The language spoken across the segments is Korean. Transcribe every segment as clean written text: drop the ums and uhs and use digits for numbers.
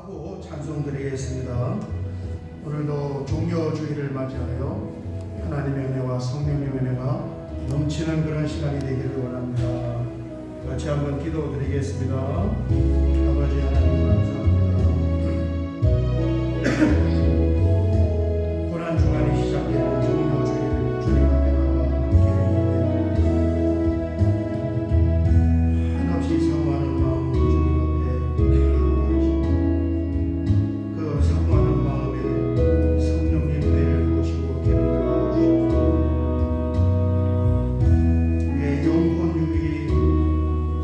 하고 찬송드리겠습니다. 오늘도 종료주일을 맞이하여 하나님의 은혜와 성령님의 은혜가 넘치는 그런 시간이 되기를 원합니다. 같이 한번 기도드리겠습니다. 아버지 하나님 감사합니다. 고난 주간이 시작되는 종료주일 주님 앞에 나와 함께 한없이 사모하는 마음으로 주님 앞에 그 사모하는 마음에 성령님 은혜를 모시고 기도를 나눠주시옵소서. 우리의 영혼 육이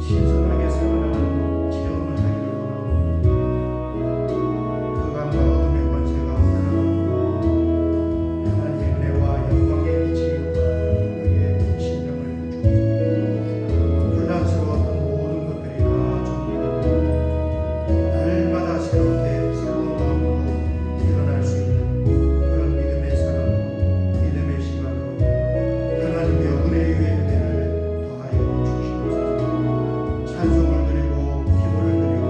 신선하게 살아나는 체험을 하기를 원하옵니다. 그감과 어둠의 권세가 물러나는 하나님의 은혜와 영광의 빛이 우리의 심령을 주옵소서. 불란스러웠던 모든 것들이 다 정리되고 날마다 새롭게 새로운 마음으로 일어날 수 있는 그런 믿음의 사랑으로 믿음의 시간으로 하나님의 은혜의 은혜를 더하여 주시옵소서. 찬송을 드리고 기도를 드리고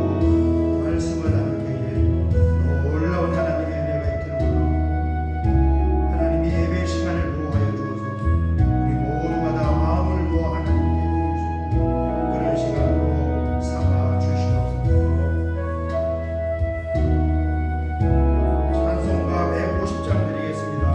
말씀을 나눌 때에 놀라운 하나님의 은혜가 있기를 원하옵니다. 하나님이 예배 시간을 보호하여 주어서 우리 모두가 다 마음을 모아 하나님께 드릴 수 있는 그런 시간으로 삼아 주시옵소서. 찬송가 150장 드리겠습니다.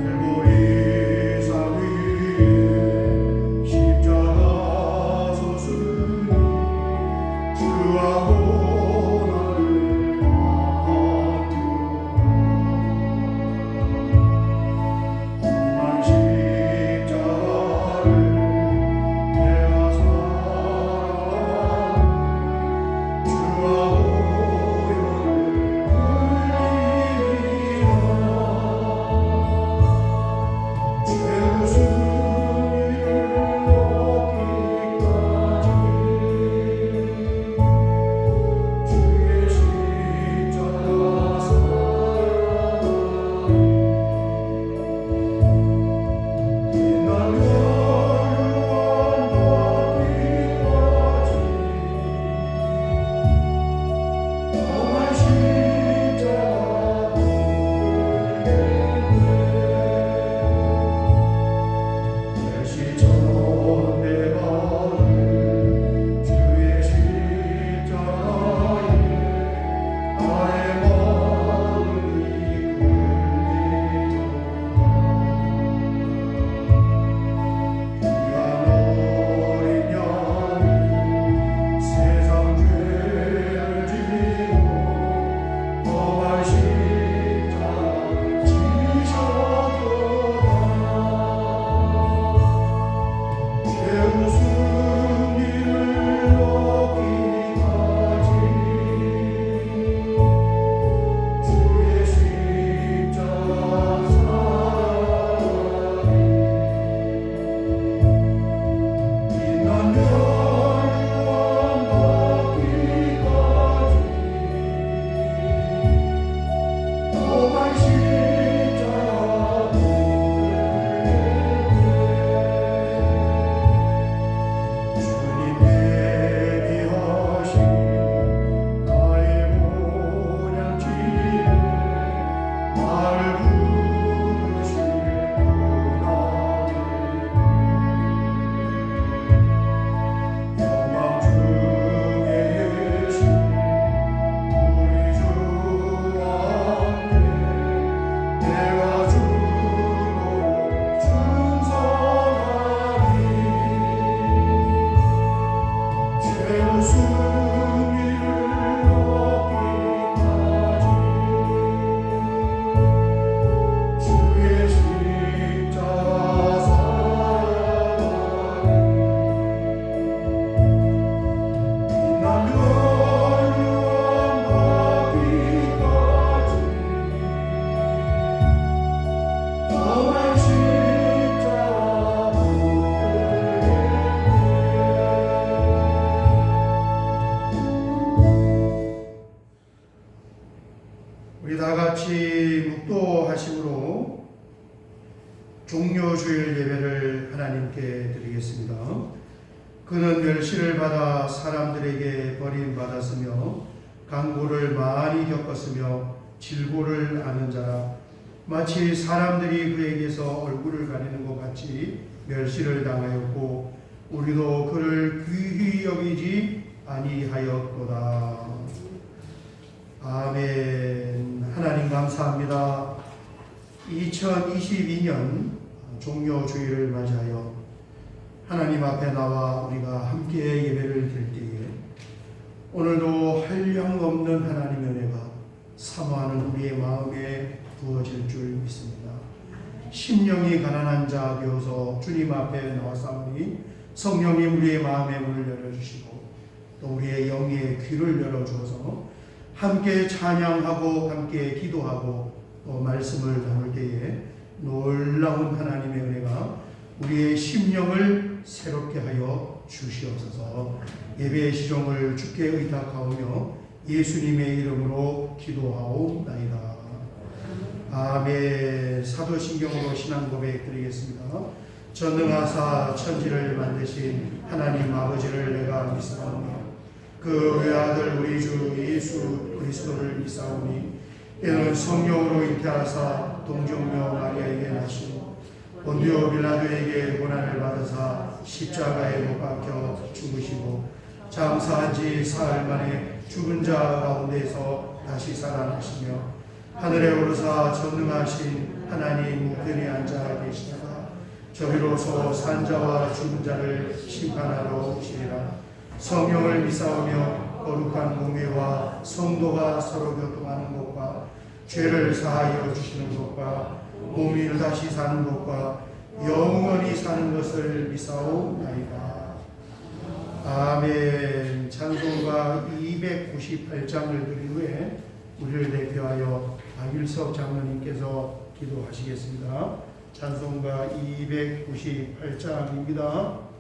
갈보리 산 위에 십자가 섰으니 주하고 나를 만나며 험한 십자가를 내가 사랑하니 주하고 우리 다 같이 묵도하심으로 종료주일 예배를 하나님께 드리겠습니다. 그는 멸시를 받아 사람들에게 버림받았으며 강고를 많이 겪었으며 질고를 아는 자라. 마치 사람들이 그에게서 얼굴을 가리는 것 같이 멸시를 당하였고 우리도 그를 귀히 여기지 아니하였도다. 아멘. 하나님 감사합니다. 2022년 종료주일을 맞이하여 하나님 앞에 나와 우리가 함께 예배를 드릴 때에 오늘도 한량없는 하나님의 은혜가 사모하는 우리의 마음에 부어질 줄 믿습니다. 심령이 가난한 자 되어서 주님 앞에 나와싸우니 성령님 우리의 마음의 문을 열어주시고 또 우리의 영의 귀를 열어주어서 함께 찬양하고 함께 기도하고 또 말씀을 나눌 때에 놀라운 하나님의 은혜가 우리의 심령을 새롭게 하여 주시옵소서. 예배의 시종을 주께 의탁하오며 예수님의 이름으로 기도하옵나이다. 아멘. 사도신경으로 신앙 고백 드리겠습니다. 전능하사 천지를 만드신 하나님 아버지를 내가 믿사오며 그 외아들 우리 주 예수 그리스도를 믿사오니 이는 성령으로 잉태하사 동정녀 마리아에게 나시고 본디오 빌라도에게 고난을 받으사 십자가에 못 박혀 죽으시고 장사한 지 사흘 만에 죽은 자 가운데서 다시 살아나시며 하늘에 오르사 전능하신 하나님 우편에 앉아 계시다가 저기로서 산자와 죽은 자를 심판하러 오시리라. 성령을 믿사오며 거룩한 공회와 성도가 서로 교통하는 것과 죄를 사하여 주시는 것과 몸을 다시 사는 것과 영원히 사는 것을 믿사오나이다. 아멘. 찬송가 298장을 드린 후에 우리를 대표하여 박일석 장로님께서 기도하시겠습니다. 찬송가 298장입니다.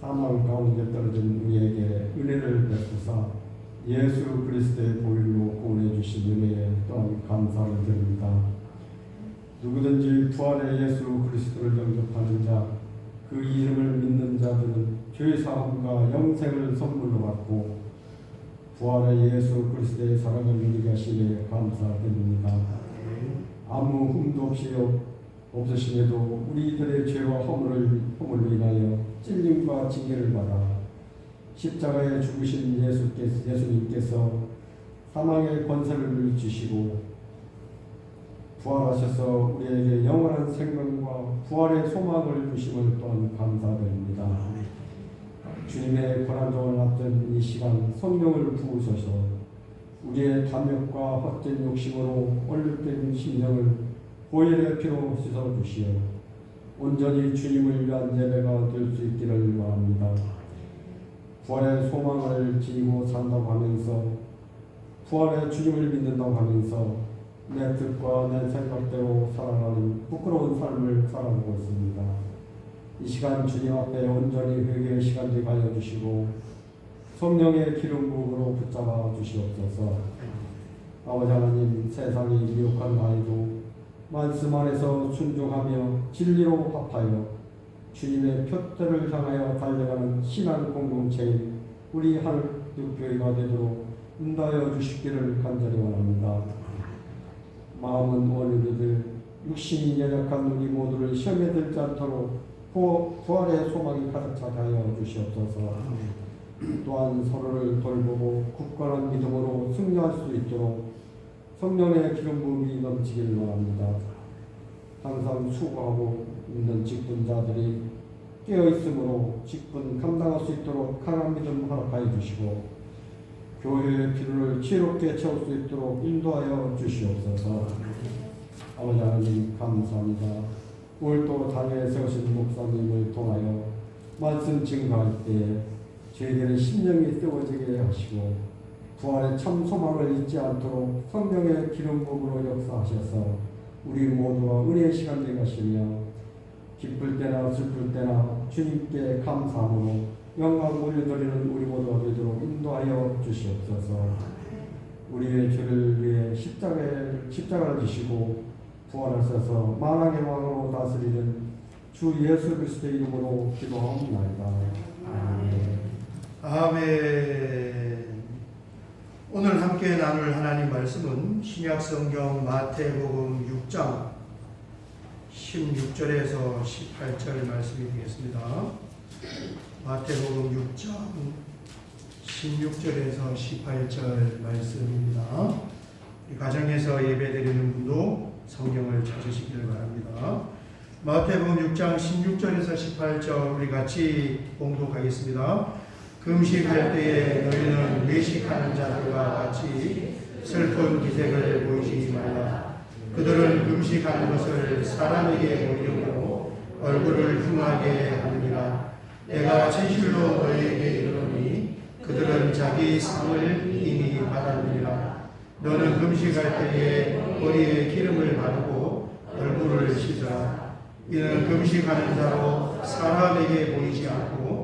사망 가운데 떨어진 우리에게 은혜를 베푸사 예수 그리스도의 보혈로 구원해 주신 은혜에 또한 감사를 드립니다. 누구든지 부활의 예수 그리스도를 영접하는 자, 그 이름을 믿는 자들은 죄 사함과 영생을 선물로 받고 부활의 예수 그리스도의 사랑을 누리게 하시기에 감사드립니다. 아무 흠도 없이 없으심에도 우리들의 죄와 허물로 인하여 찔림과 징계를 받아 십자가에 죽으신 예수님께서 사망의 권세를 주시고 부활하셔서 우리에게 영원한 생명과 부활의 소망을 주심을 또한 감사드립니다. 주님의 고난종을 앞둔 이 시간 성령을 부으셔서 우리의 탐욕과 헛된 욕심으로 얼룩된 심령을 보혈의 피로 씻어주시어 온전히 주님을 위한 예배가 될 수 있기를 바랍니다. 부활의 소망을 지니고 산다고 하면서 부활의 주님을 믿는다고 하면서 내 뜻과 내 생각대로 살아가는 부끄러운 삶을 살아가고 있습니다. 이 시간 주님 앞에 온전히 회개의 시간 되게 하여 주시고 성령의 기름 부음으로 붙잡아 주시옵소서. 아버지 하나님, 세상이 미혹한 나이도 말씀 안에서 순종하며 진리로 합하여 주님의 표대를 향하여 달려가는 신앙 공동체인 우리 하늘교회가 되도록 인도하여 주시기를 간절히 원합니다. 마음은 원리들 육신이 연약한 우리 모두를 시험에 들지 않도록 부활의 소망이 가득 차게 하여 주시옵소서. 또한 서로를 돌보고 굳건한 믿음으로 승리할 수 있도록 성령의 기름 부음이 넘치기를 원합니다. 항상 수고하고 있는 직분자들이 깨어있으므로 직분 감당할 수 있도록 강한 믿음 허락하여 주시고 교회의 필요를 지혜롭게 채울 수 있도록 인도하여 주시옵소서. 아버지 하나님 감사합니다. 오늘도 당에 세우신 목사님을 통하여 말씀 증거할 때에 저희들의 심령이 뜨거워지게 하시고 부활의 참 소망을 잊지 않도록 성령의 기름 부음으로 역사하셔서 우리 모두와 은혜의 시간 되게 하시며 기쁠 때나 슬플 때나 주님께 감사함으로 영광 올려드리는 우리 모두가 되도록 인도하여 주시옵소서. 우리의 죄를 위해 십자가를 지시고 부활하셔서 만왕의 왕으로 다스리는 주 예수 그리스도의 이름으로 기도하옵나이다. 아멘. 아멘. 오늘 함께 나눌 하나님 말씀은 신약성경 마태복음 6장 16절에서 18절 말씀이 되겠습니다. 마태복음 6장 16절에서 18절 말씀입니다. 가정에서 예배드리는 분도 성경을 찾으시기를 바랍니다. 마태복음 6장 16절에서 18절 우리 같이 봉독하겠습니다. 금식할 때에 너희는 외식하는 자들과 같이 슬픈 기색을 보이지 말라. 그들은 금식하는 것을 사람에게 보이려고 얼굴을 흉하게 하느니라. 내가 진실로 너희에게 이르노니 그들은 자기 상을 이미 받았느니라. 너는 금식할 때에 머리에 기름을 바르고 얼굴을 씻으라. 이는 금식하는 자로 사람에게 보이지 않고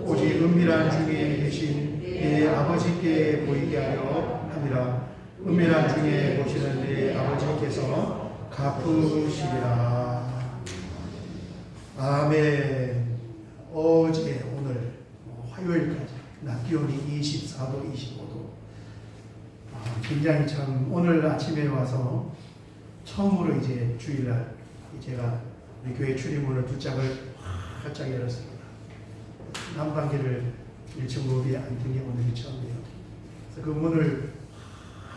오직 은밀한 중에 계신 내 아버지께 보이게 하려 함이라. 은밀한 중에 보시는 내 아버지께서 갚으시리라. 아멘. 어제 오늘 화요일까지 낮 기온이 24도 25도 굉장히 참 오늘 아침에 와서 처음으로 이제 주일날 제가 우리 교회 출입문을 두 짝을 활짝 열었습니다. 난방기를 1층 로비에 앉은 게 오늘이 처음이에요. 그래서 그 문을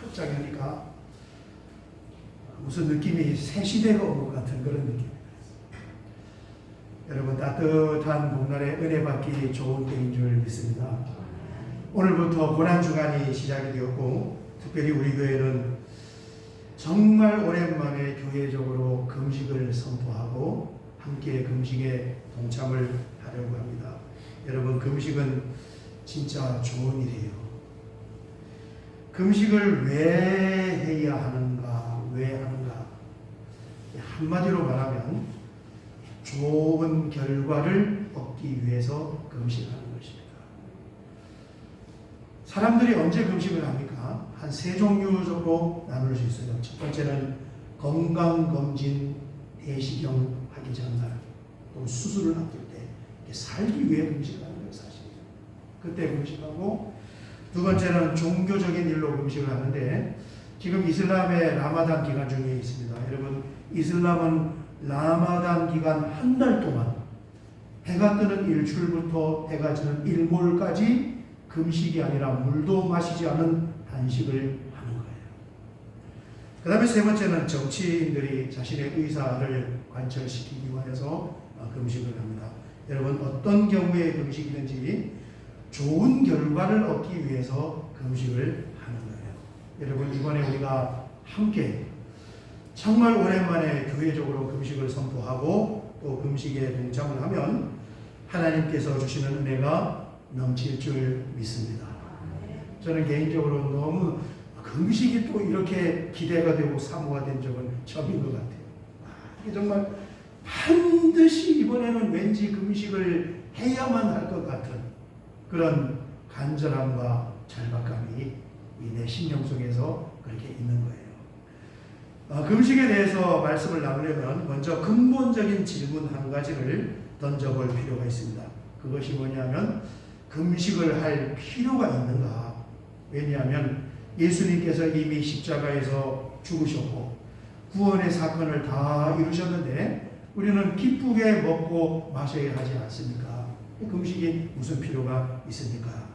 활짝 여니까 무슨 느낌이 새 시대가 온 것 같은 그런 느낌입니다. 여러분 따뜻한 봄날에 은혜 받기 좋은 때인 줄 믿습니다. 오늘부터 고난주간이 시작이 되었고 특별히 우리 교회는 정말 오랜만에 교회적으로 금식을 선포하고 함께 금식에 동참을 하려고 합니다. 여러분 금식은 진짜 좋은 일이에요. 금식을 왜 해야 하는가? 왜 하는가? 한마디로 말하면 좋은 결과를 얻기 위해서 금식하는 것입니다. 사람들이 언제 금식을 합니까? 한 세 종류 정도 나눌 수 있어요. 첫 번째는 건강검진 내시경 하기 전날, 또 수술을 앞둘 때 살기 위해 금식하는 게 사실이에요. 그때 금식하고, 두 번째는 종교적인 일로 금식을 하는데, 지금 이슬람의 라마단 기간 중에 있습니다. 여러분, 이슬람은 라마단 기간 한 달 동안 해가 뜨는 일출부터 해가 지는 일몰까지 금식이 아니라 물도 마시지 않은 단식을 하는 거예요. 그 다음에 세 번째는 정치인들이 자신의 의사를 관철시키기 위해서 금식을 합니다. 여러분, 어떤 경우에 금식이든지 좋은 결과를 얻기 위해서 금식을 하는 거예요. 여러분, 이번에 우리가 함께 정말 오랜만에 교회적으로 금식을 선포하고 또 금식에 동참을 하면 하나님께서 주시는 은혜가 넘칠 줄 믿습니다. 저는 개인적으로 너무 금식이 또 이렇게 기대가 되고 사모가 된 적은 처음인 것 같아요. 이게 정말 반드시 이번에는 왠지 금식을 해야만 할 것 같은 그런 간절함과 절박감이 내 심령 속에서 그렇게 있는 거예요. 금식에 대해서 말씀을 나누려면 먼저 근본적인 질문 한 가지를 던져볼 필요가 있습니다. 그것이 뭐냐면 금식을 할 필요가 있는가? 왜냐하면 예수님께서 이미 십자가에서 죽으셨고 구원의 사건을 다 이루셨는데 우리는 기쁘게 먹고 마셔야 하지 않습니까? 금식이 무슨 필요가 있습니까?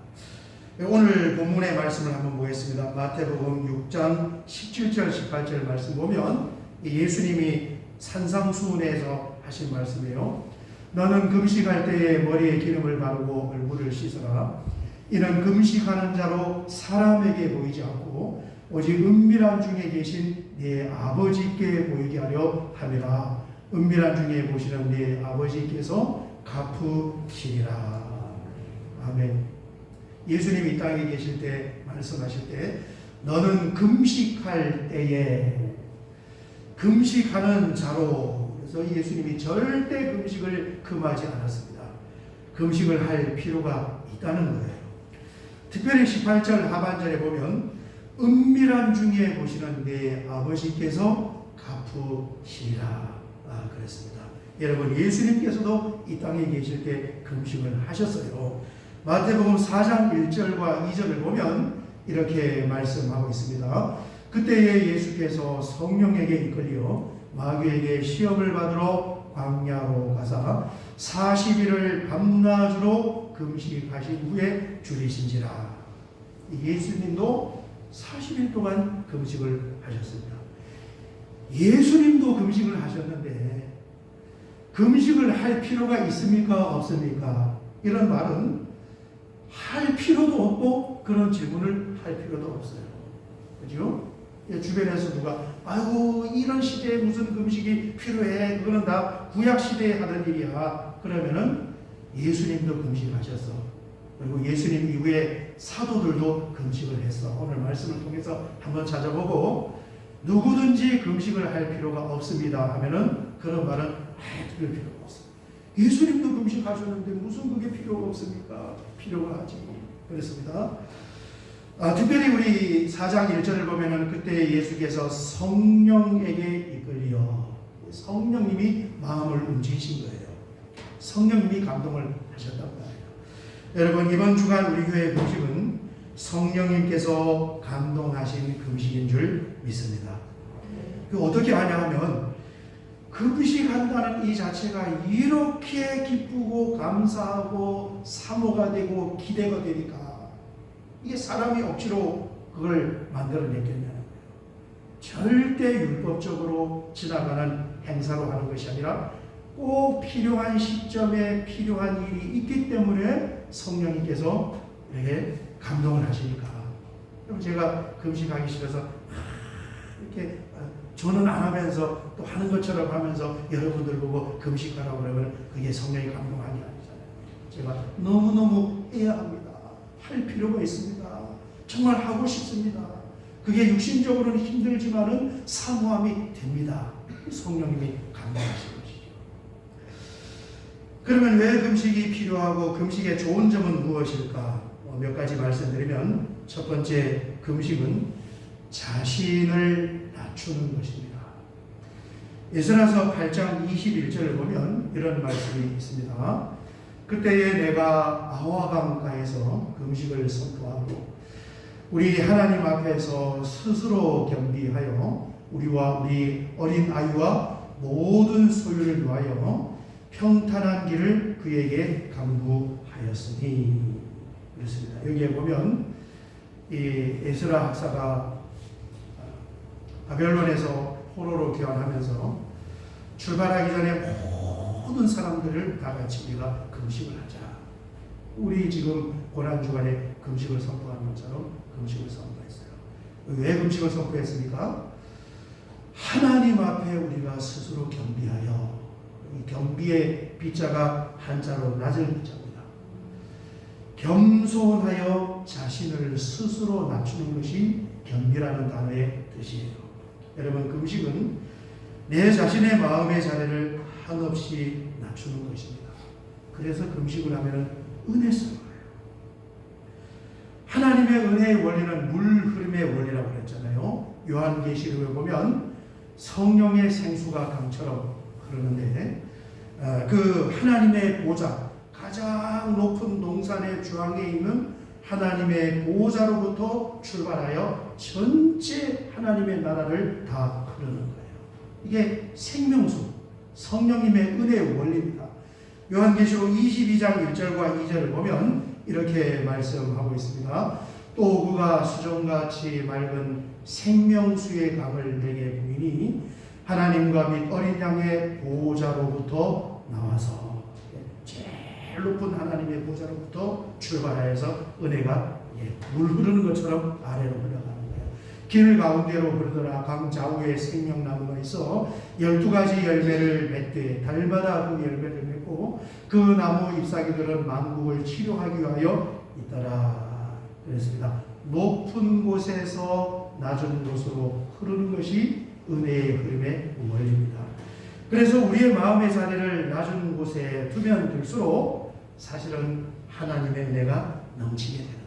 오늘 본문의 말씀을 한번 보겠습니다. 마태복음 6장 17절 18절 말씀 보면 예수님이 산상수훈에서 하신 말씀이에요. 너는 금식할 때에 머리에 기름을 바르고 얼굴을 씻어라. 이는 금식하는 자로 사람에게 보이지 않고 오직 은밀한 중에 계신 네 아버지께 보이게 하려 함이라. 은밀한 중에 보시는 네 아버지께서 갚으시리라. 아멘. 예수님이 이 땅에 계실 때 말씀하실 때 너는 금식할 때에 금식하는 자로, 그래서 예수님이 절대 금식을 금하지 않았습니다. 금식을 할 필요가 있다는 거예요. 특별히 18절 하반절에 보면 은밀한 중에 보시는 내 아버지께서 갚으시리라 그랬습니다. 여러분, 예수님께서도 이 땅에 계실 때 금식을 하셨어요. 마태복음 4장 1절과 2절을 보면 이렇게 말씀하고 있습니다. 그때에 예수께서 성령에게 이끌려 마귀에게 시험을 받으러 광야로 가사 40일을 밤낮으로 금식하신 후에 줄이신지라. 예수님도 40일 동안 금식을 하셨습니다. 예수님도 금식을 하셨는데 금식을 할 필요가 있습니까? 없습니까? 이런 말은 할 필요도 없고 그런 질문을 할 필요도 없어요. 그죠? 주변에서 누가 아이고 이런 시대에 무슨 금식이 필요해, 그거는 다 구약시대에 하던 일이야, 그러면은 예수님도 금식하셨어. 그리고 예수님 이후에 사도들도 금식을 했어. 오늘 말씀을 통해서 한번 찾아보고 누구든지 금식을 할 필요가 없습니다 하면은 그런 말은 들을 필요가 없어요. 예수님도 금식하셨는데 무슨 그게 필요가 없습니까? 필요가 하지. 그렇습니다. 특별히 우리 4장 1절을 보면은 그때 예수께서 성령에게 이끌려, 성령님이 마음을 움직이신 거예요. 성령님이 감동을 하셨단 말이에요. 여러분, 이번 주간 우리 교회 금식은 성령님께서 감동하신 금식인 줄 믿습니다. 어떻게 하냐 하면 금식한다는 이 자체가 이렇게 기쁘고 감사하고 사모가 되고 기대가 되니까 이게 사람이 억지로 그걸 만들어냈겠냐는 거예요. 절대 율법적으로 지나가는 행사로 하는 것이 아니라 꼭 필요한 시점에 필요한 일이 있기 때문에 성령님께서 이렇게 감동을 하시니까. 그럼 제가 금식하기 싫어서 이렇게 저는 안 하면서 또 하는 것처럼 하면서 여러분들 보고 금식하라고 그러면 그게 성령이 감동하는 게 아니잖아요. 제가 너무너무 해야 합니다. 할 필요가 있습니다. 정말 하고 싶습니다. 그게 육신적으로는 힘들지만은 사모함이 됩니다. 성령님이 감동하시는 것이죠. 그러면 왜 금식이 필요하고 금식의 좋은 점은 무엇일까? 몇 가지 말씀드리면, 첫 번째, 금식은 자신을 낮추는 것입니다. 에스라서 8장 21절을 보면 이런 말씀이 있습니다. 그때에 내가 아와 강가에서 금식을 선포하고 우리 하나님 앞에서 스스로 겸비하여 우리와 우리 어린 아이와 모든 소유를 위하여 평탄한 길을 그에게 강구하였으니. 그렇습니다. 여기에 보면 이 에스라 학사가 바벨론에서 포로로 귀환하면서 출발하기 전에 모든 사람들을 다 같이 우리가 금식을 하자. 우리 지금 고난주간에 금식을 선포하는 것처럼 금식을 선포했어요. 왜 금식을 선포했습니까? 하나님 앞에 우리가 스스로 겸비하여, 이 겸비의 비자가 한자로 낮은 비자입니다. 겸손하여 자신을 스스로 낮추는 것이 겸비라는 단어의 뜻이에요. 여러분, 금식은 내 자신의 마음의 자리를 한없이 낮추는 것입니다. 그래서 금식을 하면 은혜성을, 하나님의 은혜의 원리는 물 흐름의 원리라고 그랬잖아요. 요한계시록에 보면 성령의 생수가 강처럼 흐르는데, 그 하나님의 보좌, 가장 높은 동산의 중앙에 있는 하나님의 보좌로부터 출발하여 전체 하나님의 나라를 다 흐르는 거예요. 이게 생명수, 성령님의 은혜의 원리입니다. 요한계시록 22장 1절과 2절을 보면 이렇게 말씀하고 있습니다. 또 그가 수정같이 맑은 생명수의 강을 내게 부이니 하나님과 및 어린 양의 보좌로부터 나와서, 제일 높은 하나님의 보좌로부터 출발하여서 은혜가 물 흐르는 것처럼 아래로 흘러가는 거예요. 길 가운데로 흐르더라. 강 좌우에 생명나무가 있어 12가지 열매를 맺되 달마다 그 열매를 맺고 그 나무 잎사귀들은 만국을 치료하기 위하여 있더라. 그랬습니다. 높은 곳에서 낮은 곳으로 흐르는 것이 은혜의 흐름의 원리입니다. 그래서 우리의 마음의 자리를 낮은 곳에 두면 둘수록 사실은 하나님의 은혜가 넘치게 되는 거예요.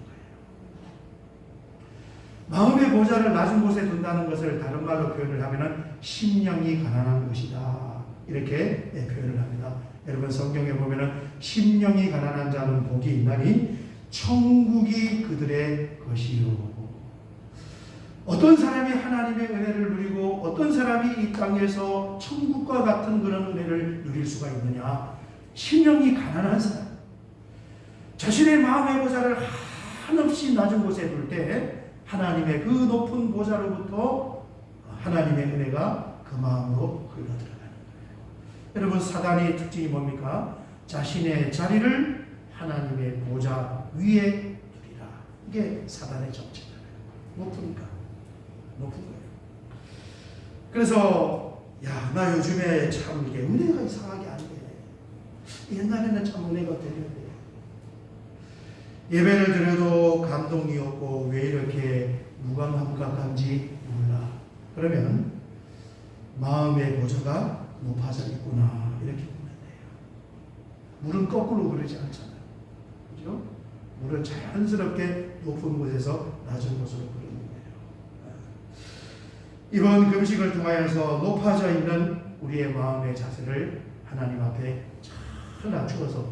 마음의 보좌를 낮은 곳에 둔다는 것을 다른 말로 표현을 하면 심령이 가난한 것이다, 이렇게 표현을 합니다. 여러분, 성경에 보면 심령이 가난한 자는 복이 있나니 천국이 그들의 것이요. 어떤 사람이 하나님의 은혜를 누리고 어떤 사람이 이 땅에서 천국과 같은 그런 은혜를 누릴 수가 있느냐? 심령이 가난한 사람, 자신의 마음의 보좌를 한없이 낮은 곳에 둘 때 하나님의 그 높은 보좌로부터 하나님의 은혜가 그 마음으로 흘러들어가는 거예요. 여러분, 사단의 특징이 뭡니까? 자신의 자리를 하나님의 보좌 위에 두리라. 이게 사단의 정체잖아요. 높으니까. 높은 거예요. 그래서 나 요즘에 참 이게 은혜가 이상하게 안 돼. 옛날에는 참 은혜가 되는데 예배를 드려도 감동이 없고 왜 이렇게 무감한지 몰라. 그러면 마음의 보좌가 높아져 있구나, 이렇게 보면 돼요. 물은 거꾸로 흐르지 않잖아요. 그죠? 물은 자연스럽게 높은 곳에서 낮은 곳으로 흐르는 거예요. 이번 금식을 통하여서 높아져 있는 우리의 마음의 자세를 하나님 앞에 잘 낮추어서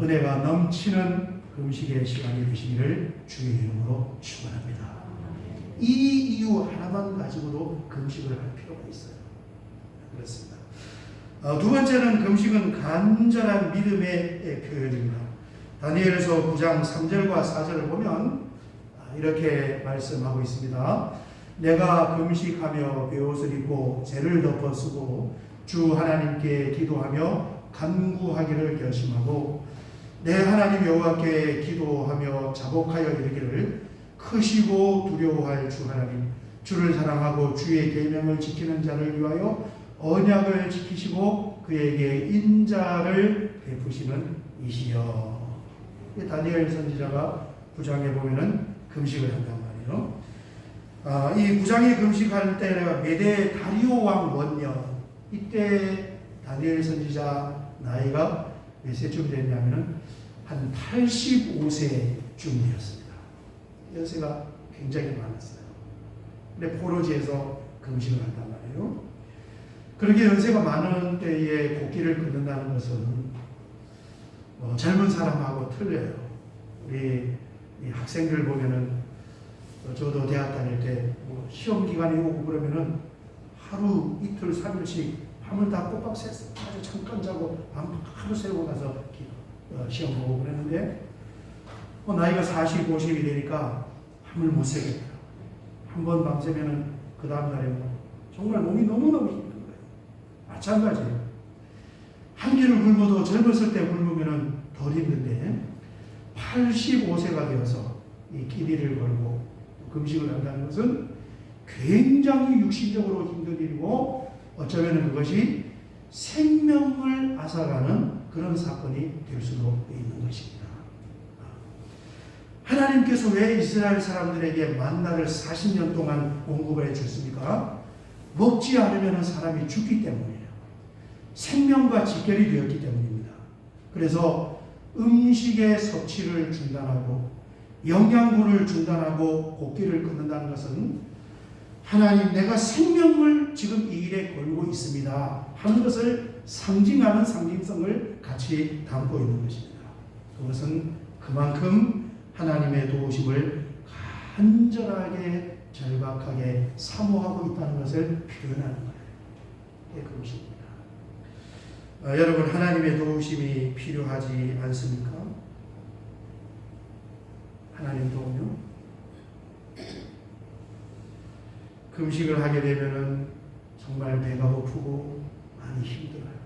은혜가 넘치는 금식의 시간이 되시기를 주의 이름으로 축원합니다. 이 이유 하나만 가지고도 금식을 할 필요가 있어요. 그렇습니다. 두 번째는 금식은 간절한 믿음의 표현입니다. 다니엘서 9장 3절과 4절을 보면 이렇게 말씀하고 있습니다. 내가 금식하며 베옷을 입고 재를 덮어 쓰고 주 하나님께 기도하며 간구하기를 결심하고 내 하나님 여호와께 기도하며 자복하여 이르기를 크시고 두려워할 주 하나님, 주를 사랑하고 주의 계명을 지키는 자를 위하여 언약을 지키시고 그에게 인자를 베푸시는 이시여. 다니엘 선지자가 9장에 보면은 금식을 한단 말이에요. 이 9장에 금식할 때가 메대 다리오 왕 원년, 이때 다니엘 선지자 나이가 몇 세쯤 됐냐면은 한 85세쯤 되었습니다. 연세가 굉장히 많았어요. 근데 포로지에서 금식을 한단 말이에요. 그렇게 연세가 많은 때에 곡기를 끊는다는 것은 젊은 사람하고 틀려요. 우리 이 학생들 보면은 저도 대학 다닐 때 뭐 시험 기간이 오고 그러면은 하루 이틀 3일씩 밤을 다 꼬박 샜어요. 아주 잠깐 자고 밤 하루 새고 나서 시험 보고 그랬는데 나이가 40, 50이 되니까 밤을 못 새겠더라고요. 한 번 밤새면은 그 다음날에 정말 몸이 너무너무 힘든 거예요. 마찬가지예요. 한 끼를 굶어도 젊었을 때 굶으면은 덜 힘든데 85세가 되어서 이 끼니를 걸고 금식을 한다는 것은 굉장히 육신적으로 힘든 일이고 어쩌면 그것이 생명을 앗아가는 그런 사건이 될 수도 있는 것입니다. 하나님께서 왜 이스라엘 사람들에게 만나를 40년 동안 공급을 해줬습니까? 먹지 않으면 사람이 죽기 때문이에요. 생명과 직결이 되었기 때문입니다. 그래서 음식의 섭취를 중단하고 영양분을 중단하고 곡기를 끊는다는 것은 하나님 내가 생명을 지금 이 일에 걸고 있습니다 하는 것을 상징하는 상징성을 같이 담고 있는 것입니다. 그것은 그만큼 하나님의 도우심을 간절하게 절박하게 사모하고 있다는 것을 표현하는 거예요. 그것입니다. 여러분 하나님의 도우심이 필요하지 않습니까? 하나님 도움요? 금식을 하게 되면은 정말 배가 고프고 많이 힘들어요.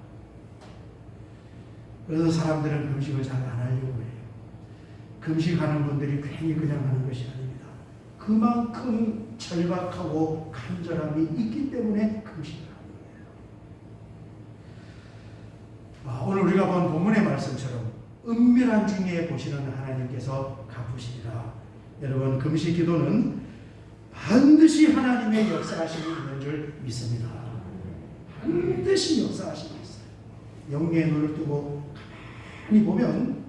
그래서 사람들은 금식을 잘 안 하려고 해요. 금식하는 분들이 괜히 그냥 하는 것이 아닙니다. 그만큼 절박하고 간절함이 있기 때문에 금식을 하는 거예요. 오늘 우리가 본 본문의 말씀처럼 은밀한 중에 보시는 하나님께서 갚으시리라. 여러분 금식 기도는 반드시 하나님의 역사하심이 있는 줄 믿습니다. 반드시 역사하심이 있어요. 영계의 눈을 뜨고 가만히 보면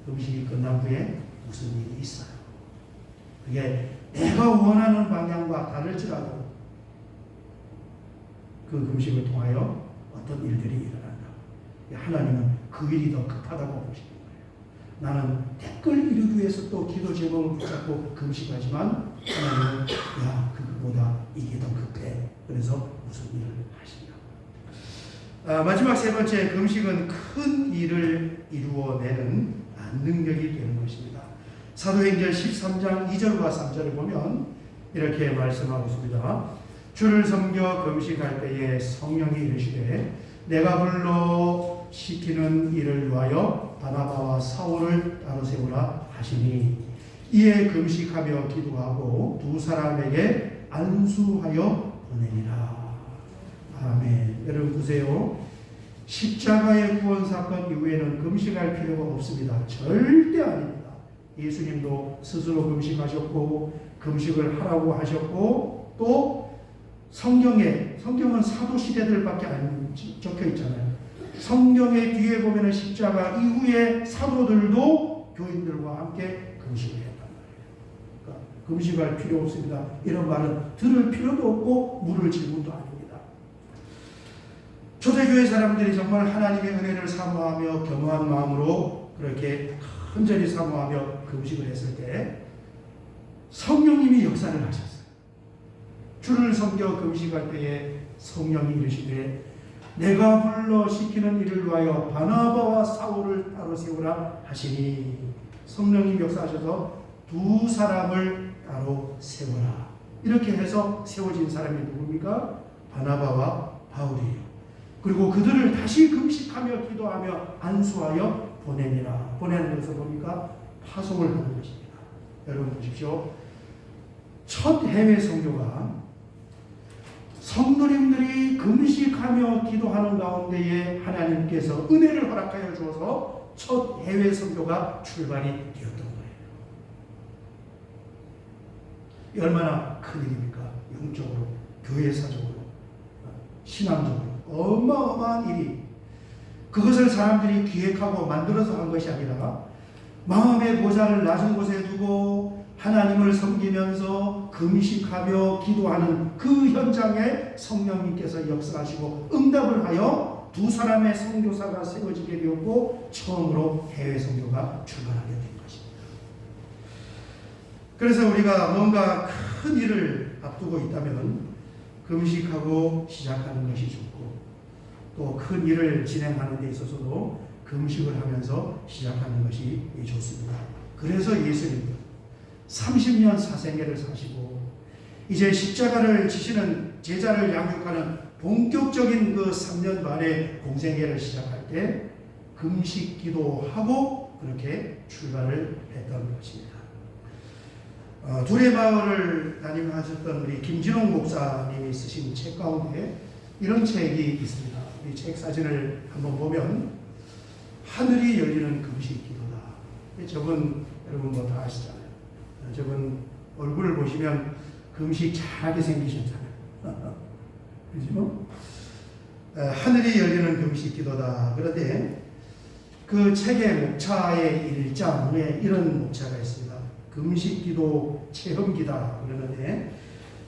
금식이 끝난 후에 무슨 일이 있어요. 그게 내가 원하는 방향과 다를지라도 그 금식을 통하여 어떤 일들이 일어난다. 하나님은 그 일이 더 급하다고 보시는 거예요. 나는 댓글 이루기 위해서 또 기도 제목을 붙잡고 금식하지만 하나님은 그거보다 이게 더 급해. 그래서 무슨 일을 하신다. 마지막 세 번째, 금식은 큰 일을 이루어내는 능력이 되는 것입니다. 사도행전 13장 2절과 3절을 보면 이렇게 말씀하고 있습니다. 주를 섬겨 금식할 때에 성령이 이르시되 내가 불러 시키는 일을 위하여 바나바와 사울을 따로 세우라 하시니 이에 금식하며 기도하고 두 사람에게 안수하여 보내니라. 아멘. 여러분 보세요. 십자가의 구원 사건 이후에는 금식할 필요가 없습니다. 절대 아닙니다. 예수님도 스스로 금식하셨고 금식을 하라고 하셨고 또 성경은 사도 시대들밖에 안 적혀 있잖아요. 성경의 뒤에 보면 십자가 이후에 사도들도 교인들과 함께 금식을 했단 말이에요. 그러니까 금식할 필요 없습니다. 이런 말은 들을 필요도 없고 물을 질문도 아닙니다. 초대교회 사람들이 정말 하나님의 은혜를 사모하며 겸허한 마음으로 그렇게 간절히 사모하며 금식을 했을 때 성령님이 역사를 하셨어요. 주를 섬겨 금식할 때에 성령이 이르시되 내가 불러 시키는 일을 위하여 바나바와 사울을 따로 세우라 하시니 성령님 역사하셔서 두 사람을 따로 세우라. 이렇게 해서 세워진 사람이 누굽니까? 바나바와 바울이에요. 그리고 그들을 다시 금식하며 기도하며 안수하여 보내니라. 보내는 것을 뭡니까? 파송을 하는 것입니다. 여러분 보십시오. 첫 해외 선교가 성도님들이 금식하며 기도하는 가운데에 하나님께서 은혜를 허락하여 주어서 첫 해외 선교가 출발이 되었던 거예요. 얼마나 큰 일입니까? 영적으로, 교회사적으로, 신앙적으로 어마어마한 일이 그것을 사람들이 기획하고 만들어서 한 것이 아니라 마음의 보좌를 낮은 곳에 두고 하나님을 섬기면서 금식하며 기도하는 그 현장에 성령님께서 역사하시고 응답을 하여 두 사람의 선교사가 세워지게 되었고 처음으로 해외 선교가 출발하게 된 것입니다. 그래서 우리가 뭔가 큰 일을 앞두고 있다면 금식하고 시작하는 것이 좋고 또 큰 일을 진행하는 데 있어서도 금식을 하면서 시작하는 것이 좋습니다. 그래서 예수님은 30년 사생애를 사시고 이제 십자가를 지시는 제자를 양육하는 본격적인 그 3년 반의 공생애를 시작할 때 금식 기도하고 그렇게 출발을 했던 것입니다. 둘의 마을을 담임하셨던 우리 김진홍 목사님이 쓰신 책 가운데 이런 책이 있습니다. 이 책 사진을 한번 보면 하늘이 열리는 금식 기도다. 저분 여러분 뭐 다 아시잖아요. 저분 얼굴을 보시면 금식 잘하게 생기셨잖아요. 그죠? 하늘이 열리는 금식 기도다. 그런데 그 책의 목차의 1장에 이런 목차가 있습니다. 금식 기도 체험기다. 그러는데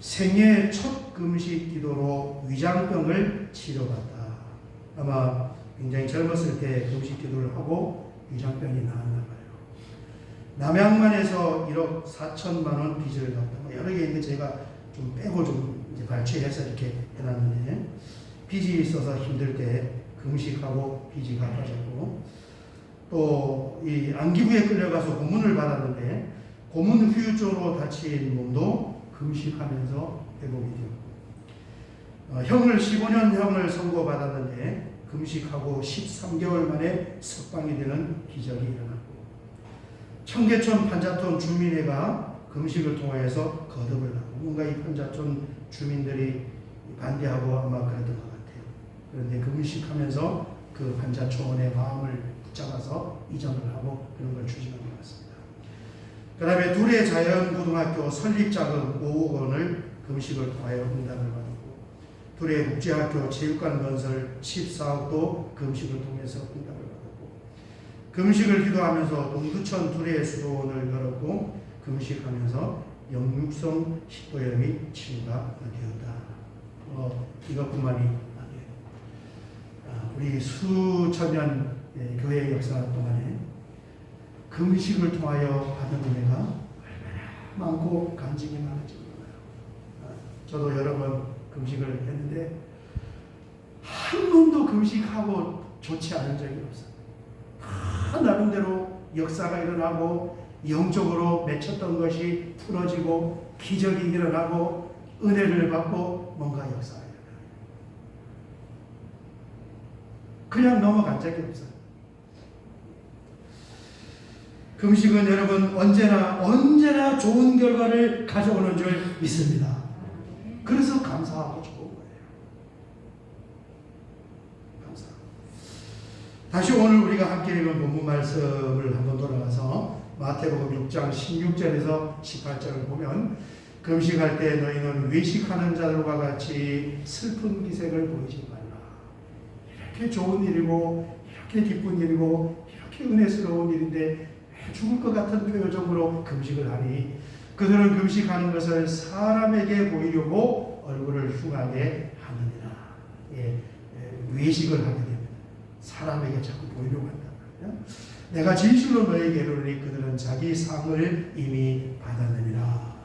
생애 첫 금식 기도로 위장병을 치료받다. 아마 굉장히 젊었을 때 금식 기도를 하고 위장병이 나았나 봐요. 남양만에서 1억 4천만 원 빚을 갚다. 여러 개 있는데 제가 좀 빼고 좀 이제 발췌해서 이렇게 해놨는데 빚이 있어서 힘들 때 금식하고 빚이 갚아졌고 또 이 안기부에 끌려가서 고문을 받았는데 고문 후유증으로 다친 몸도 금식하면서 회복이 되었고 형을 15년 형을 선고받았는데 금식하고 13개월 만에 석방이 되는 기적이 일어났고 청계천 판자촌 주민회가 금식을 통하여서 거듭을 하고 뭔가 이 판자촌 주민들이 반대하고 아마 그랬던 것 같아요. 그런데 금식하면서 그 판자촌의 마음을 붙잡아서 이전을 하고 그런 걸 추진한 것 같습니다. 그 다음에 둘의 자연고등학교 설립자금 5억 원을 금식을 통하여 응답을 받았고 둘의 국제학교 체육관 건설 14억도 금식을 통해서 응답을 받았고 금식을 기도하면서 동두천 둘의 수도원을 열었고 금식하면서 역류성 식도염이 치유가 되었다. 이것뿐만이 아니에요. 우리 수천 년 교회 역사 동안에 금식을 통하여 받은 은혜가 얼마나 많고 간증이 많은지 몰라요. 저도 여러 번 금식을 했는데 한 번도 금식하고 좋지 않은 적이 없어요. 다 나름대로 역사가 일어나고 영적으로 맺혔던 것이 풀어지고 기적이 일어나고 은혜를 받고 뭔가 역사가 일어나요. 그냥 넘어간 적이 없어요. 금식은 여러분 언제나 좋은 결과를 가져오는 줄 믿습니다. 그래서 감사하고 좋은 거예요. 감사합니다. 다시 오늘 우리가 함께 읽은 본문 말씀을 한번 돌아가서 마태복음 6장 16절에서 18절을 보면 금식할 때 너희는 외식하는 자들과 같이 슬픈 기색을 보이지 말라. 이렇게 좋은 일이고 이렇게 기쁜 일이고 이렇게 은혜스러운 일인데 죽을 것 같은 표정으로 금식을 하니 그들은 금식하는 것을 사람에게 보이려고 얼굴을 흉하게 하느니라. 외식을 하게 됩니다. 사람에게 자꾸 보이려고 한다. 내가 진실로 너에게 이르노니 그들은 자기 상을 이미 받았느니라.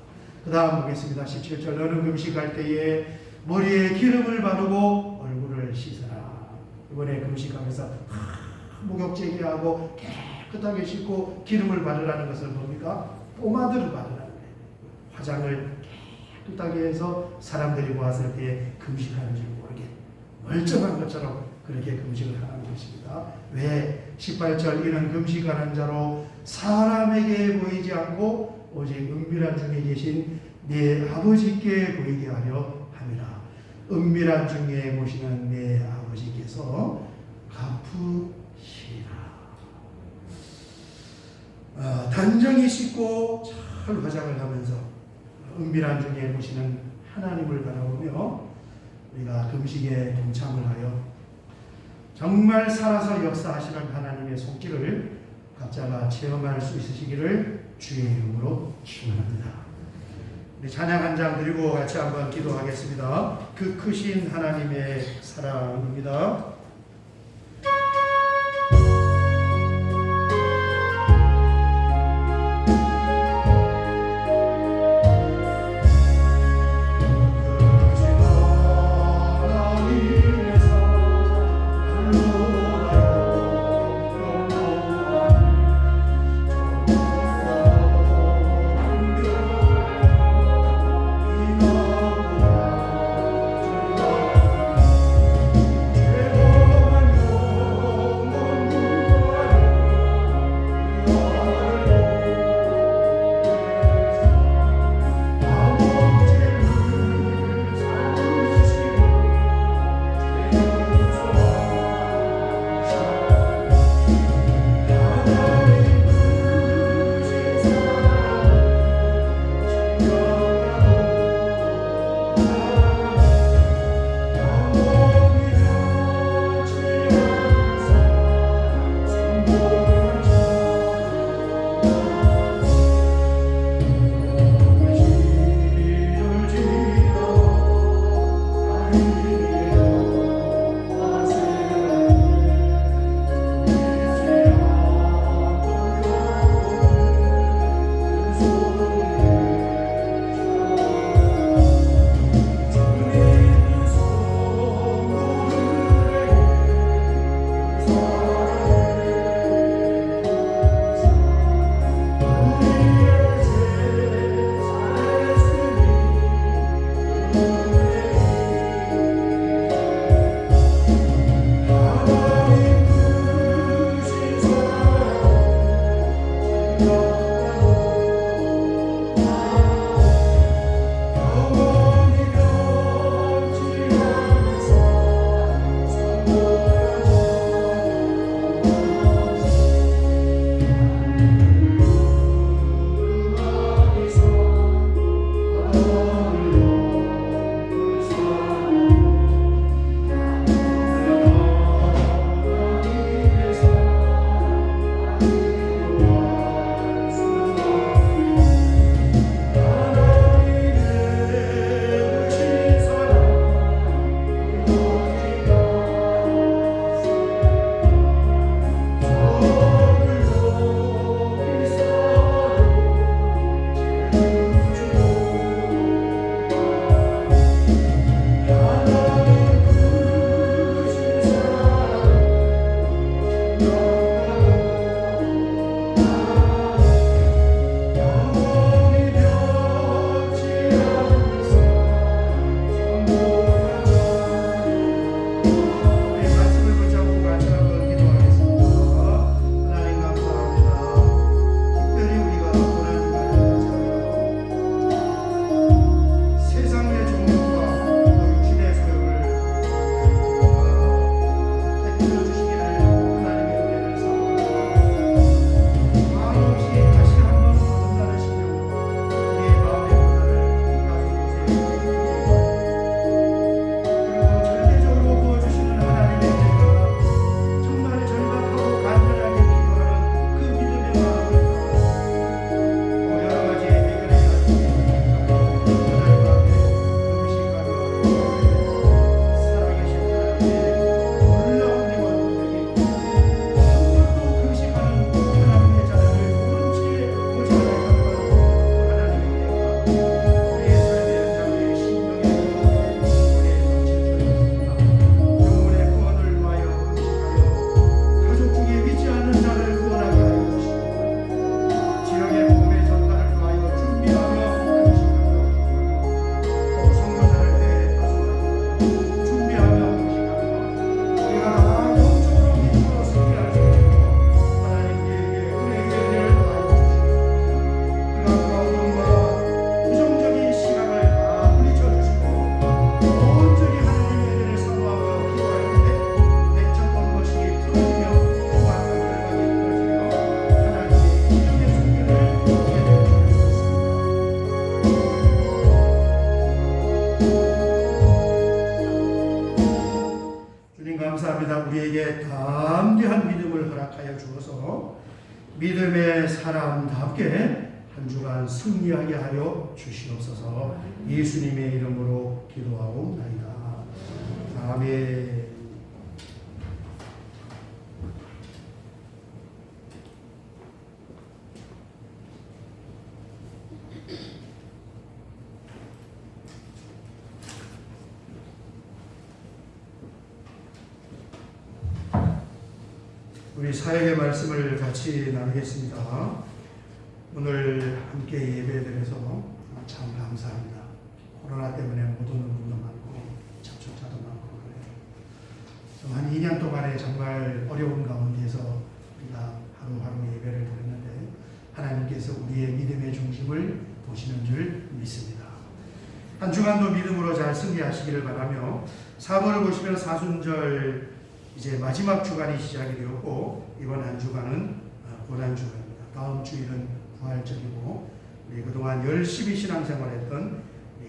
그 다음 보겠습니다. 17절 너는 금식할 때에 머리에 기름을 바르고 얼굴을 씻어라. 이번에 금식하면서 목욕제기하고 깨끗하게 씻고 기름을 바르라는 것을 뭡니까? 포마드를 바르라는 거예요. 화장을 깨끗하게 해서 사람들이 보았을 때 금식하는 줄 모르게 멀쩡한 것처럼 그렇게 금식을 하는 것입니다. 왜? 18절 이는 금식하는 자로 사람에게 보이지 않고 오직 은밀한 중에 계신 내 아버지께 보이게 하려 함이라. 은밀한 중에 보시는 내 아버지께서 갚으시리라. 단정히 씻고 잘 화장을 하면서 은밀한 중에 보시는 하나님을 바라보며 우리가 금식에 동참을 하여 정말 살아서 역사하시는 하나님의 손길을 각자가 체험할 수 있으시기를 주의 이름으로 축원합니다. 우리 찬양 한 장 드리고 같이 한번 기도하겠습니다. 그 크신 하나님의 사랑입니다. 주 주셔서 믿음의 사람답게 한 주간 승리하게 하여 주시옵소서. 예수님의 이름으로 기도하옵나이다. 아멘. 우리 사역의 말씀을 같이 나누겠습니다. 오늘 함께 예배드려서 참 감사합니다. 코로나 때문에 못 오는 분도 많고 접촉자도 많고 그래요. 한 2년 동안에 정말 어려운 가운데서 우리가 하루하루 예배를 드렸는데 하나님께서 우리의 믿음의 중심을 보시는 줄 믿습니다. 한 주간도 믿음으로 잘 승리하시기를 바라며 4번을 보시면 사순절 이제 마지막 주간이 시작이 되었고 이번 한 주간은 고난주간입니다. 다음 주일은 부활절이고 우리 그동안 열심히 신앙생활했던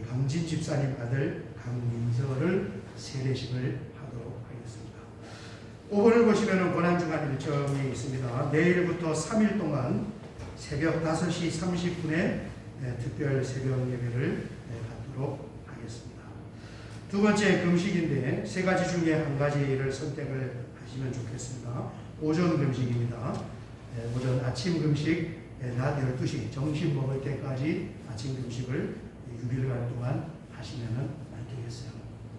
강진 집사님 아들 강민서를 세례식을 하도록 하겠습니다. 5번을 보시면 고난주간 일정이 있습니다. 내일부터 3일 동안 새벽 5시 30분에 특별 새벽 예배를 갖도록 하겠습니다. 두 번째 금식인데 세 가지 중에 한 가지를 선택을 하시면 좋겠습니다. 오전 금식입니다. 오전 아침 금식 낮 12시 점심 먹을 때까지 아침 금식을 6일간 동안 하시면 되겠어요.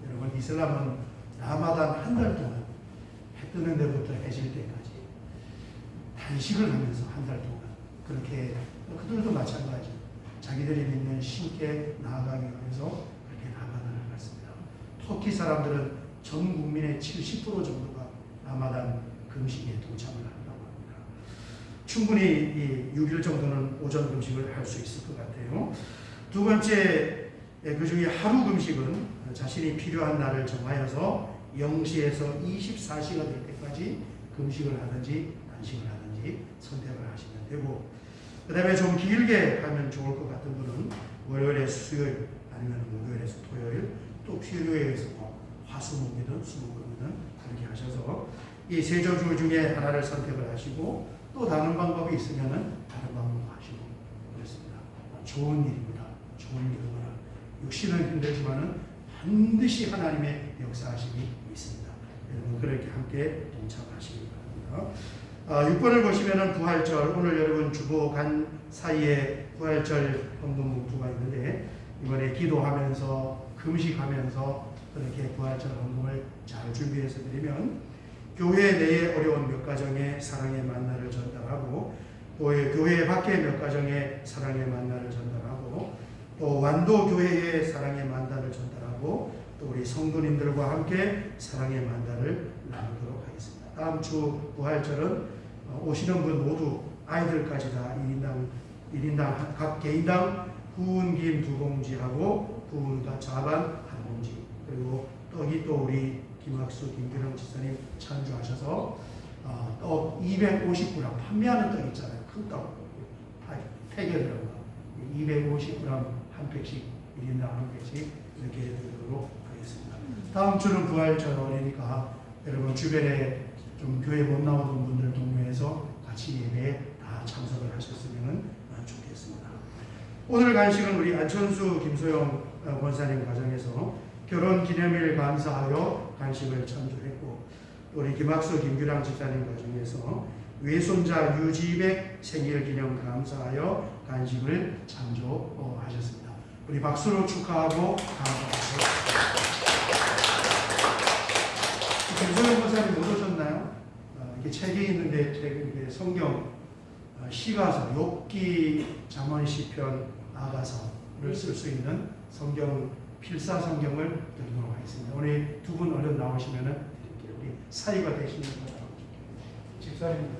여러분 이슬람은 라마단 한 달 동안 해 뜨는 데부터 해질 때까지 단식을 하면서 한 달 동안 그렇게 그들도 마찬가지 자기들이 믿는 신께 나아가기 위해서 그렇게 라마단을 갖습니다. 터키 사람들은 전 국민의 70% 정도가 라마단 금식에 동참을 한다고 합니다. 충분히 이 6일 정도는 오전 금식을 할 수 있을 것 같아요. 두 번째, 그 중에 하루 금식은 자신이 필요한 날을 정하여서 0시에서 24시가 될 때까지 금식을 하든지 단식을 하든지 선택을 하시면 되고, 그 다음에 좀 길게 하면 좋을 것 같은 분은 월요일에서 수요일 아니면 목요일에서 토요일 또 필요해서 화수목이든 수목금이든 그렇게 하셔서 이 세 주 중에 하나를 선택을 하시고 또 다른 방법이 있으면 다른 방법도 하시고 그렇습니다. 좋은 일입니다. 좋은 일이구나. 육신은 힘들지만은 반드시 하나님의 역사하심이 있습니다. 여러분 그렇게 함께 동참하시기 바랍니다. 6번을 보시면은 부활절, 오늘 여러분 주보 간 사이에 부활절 헌금 봉투가 있는데 이번에 기도하면서 금식하면서 그렇게 부활절 헌금을 잘 준비해서 드리면 교회 내에 어려운 몇 가정의 사랑의 만나를 전달하고 또 교회 밖에 몇 가정의 사랑의 만나를 전달하고 또 완도 교회의 사랑의 만나를 전달하고 또 우리 성도님들과 함께 사랑의 만나를 나누도록 하겠습니다. 다음 주 부활절은 오시는 분 모두 아이들까지 다 1인당 각 개인당 구운 김 2봉지하고 구운 자반 1봉지 그리고 떡이 또 우리 김학수 김기령 지사님 찬주하셔서 떡 250g 판매하는 떡 있잖아요. 큰 떡 팩에 들어간 거 250g 한 팩씩 1인당 한 팩씩 이렇게 드리도록 하겠습니다. 다음 주는 부활절이니까 여러분 주변에 좀 교회 못 나오는 분들 동료해서 같이 예배에 다 참석을 하셨으면 좋겠습니다. 오늘 간식은 우리 안천수 김소영 권사님 가정에서 결혼 기념일 감사하여 간식을 참조했고 우리 김학수 김규랑 집사님 가정에서 외손자 유지백 생일 기념 감사하여 간식을 참조하셨습니다. 우리 박수로 축하하고 감사합니다. 김소영 권사님 못 오셨나요? 이렇게 책이 있는데 책 성경 시가서 욥기 잠언 시편 아가서를 쓸 수 있는 성경 필사 성경을 드리도록 하겠습니다. 오늘 두 분 얼른 나오시면은 우리 사이가 되시는 분 집사님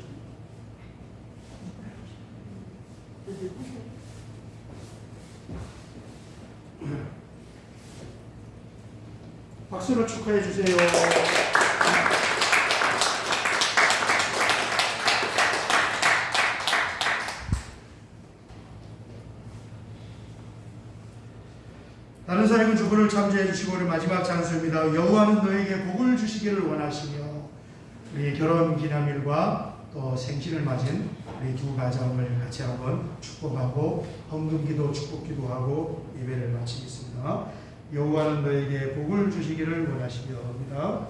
박수로 축하해 주세요. 다른 사람은 주부를 참조해 주시고 우리 마지막 찬수입니다. 여호와는 너에게 복을 주시기를 원하시며 우리 결혼 기념일과 또 생신을 맞은 우리 두 가정을 같이 한번 축복하고 헌금기도 축복기도하고 예배를 마치겠습니다. 여호와는 너에게 복을 주시기를 원하시며 합니다.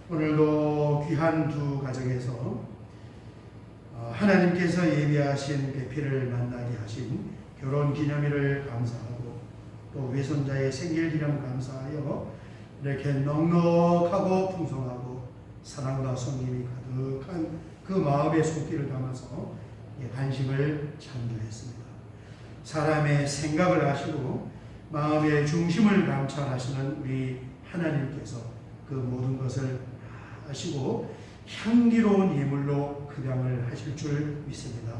오늘도 귀한 두 가정에서 하나님께서 예비하신 배필을 만나게 하신 결혼 기념일을 감사하고 또 외손자의 생일기념 감사하여 이렇게 넉넉하고 풍성하고 사랑과 성김이 가득한 그 마음의 손길을 담아서 간식을 창조했습니다. 사람의 생각을 하시고 마음의 중심을 감찰하시는 우리 하나님께서 그 모든 것을 하시고 향기로운 예물로 급양을 하실 줄 믿습니다.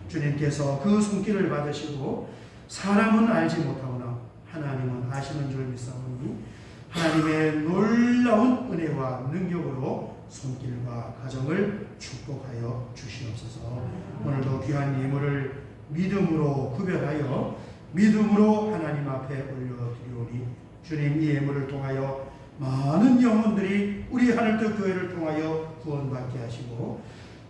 주님께서 그 손길을 받으시고 사람은 알지 못하오나 하나님은 아시는 줄 믿사오니 하나님의 놀라운 은혜와 능력으로 손길과 가정을 축복하여 주시옵소서. 오늘도 귀한 예물을 믿음으로 구별하여 믿음으로 하나님 앞에 올려드리오니 주님 이 예물을 통하여 많은 영혼들이 우리 하늘빛 교회를 통하여 구원받게 하시고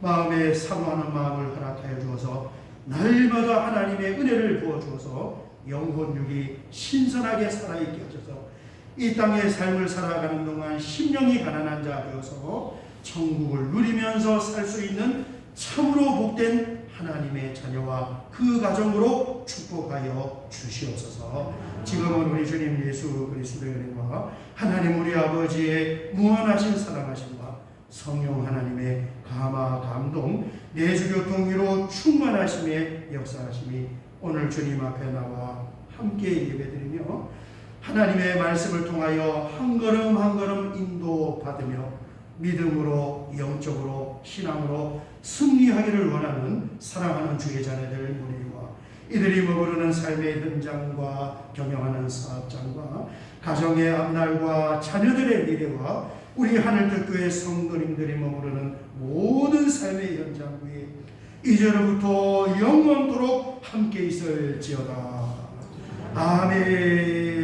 마음에 사모하는 마음을 허락하여 주어서 날마다 하나님의 은혜를 부어주어서 영혼육이 신선하게 살아있게 하셔서 이 땅의 삶을 살아가는 동안 심령이 가난한 자 되어서 천국을 누리면서 살 수 있는 참으로 복된 하나님의 자녀와 그 가정으로 축복하여 주시옵소서. 지금은 우리 주님 예수 그리스도의 은혜와 하나님 우리 아버지의 무한하신 사랑하심과 성령 하나님의 감화 감동 내주교통 위로 충만하심의 역사하심이 오늘 주님 앞에 나와 함께 예배드리며 하나님의 말씀을 통하여 한 걸음 한 걸음 인도받으며 믿음으로 영적으로 신앙으로 승리하기를 원하는 사랑하는 주의 자녀들 무리와 이들이 머무르는 삶의 현장과 경영하는 사업장과 가정의 앞날과 자녀들의 미래와 우리 하늘특교의 성도님들이 머무르는 모든 삶의 현장 위에 이제로부터 영원토록 함께 있을지어다. 아멘.